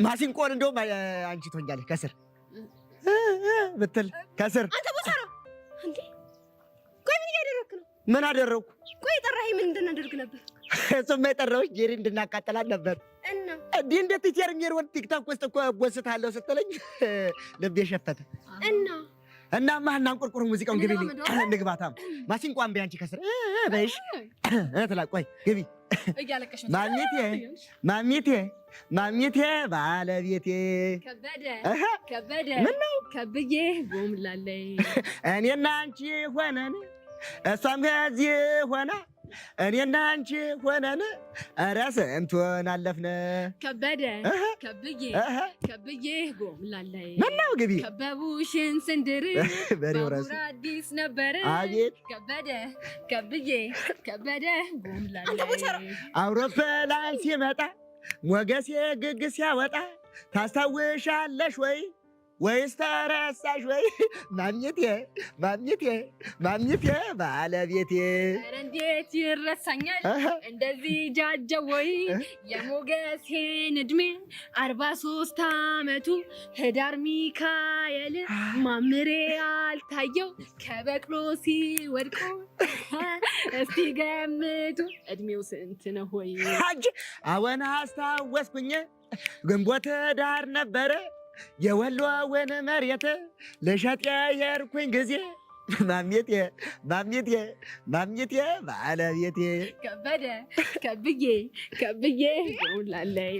ማሲንቆን እንደውም አንቺ ትሆኛለሽ ከስር ብትል ከስር አንተ ቦሳራ እንዴ ቆይ ምን እያደረክ ነው? ምን አደረኩ? ቆይ ጠራኸኝ ምን እንድናደርግ ነበር? እሱማ የጠራሁሽ ጄሪ እንድናቃጥላት ነበር። እና እንዴት ጀርሜር ወጥ ቲክቶክ ውስጥ እኮ ቦስታለሁ ስትለኝ ልቤ ሸፈተ። እናማ እናንቆርቆር ሙዚቃውን ግቢልኝ ንግባታም ማሲንቆ አንበይ አንቺ ከስር በይሽ እትላ ቆይ ግቢ እያለቀሽ ማሚቴ ባለቤቴ ከበደ ምነው ከብዬ ጎምላላይ እኔና አንቺ ሆነን እሷም ከዚህ ሆና እኔና አንቺ ሆነን ኧረ ስንቱን አለፍነ ከብዬ ጎምላላይ ምነው ግቢ ከበቡሽን ስንድር ባቡር አዲስ ነበር አቤት ከበደ ጎምላላይ አውሮፕላን ሲመጣ ሞገሴ ግግስ ሲያወጣ ታስታውሻለሽ ወይስ ተረሳሽ ወይ ማሚቴ ባለቤቴ ኧረ እንዴት ይረሳኛል እንደዚህ ጃጀው ወይ የሞገሴን ዕድሜ 43 ዓመቱ ህዳር ሚካኤል ማምሬ አልታየው ከበቅሎ ሲወድቆ እስቲ ገምቱ ዕድሜው ስንት ነው ሆይ አወና አስታወስኩኝ ግንቦት ዳር ነበረ የወሎውን መሬት ለሸጥ የሄድኩኝ ጊዜ ማሚቴ ባለቤቴ ከብዬ ጎምላላይ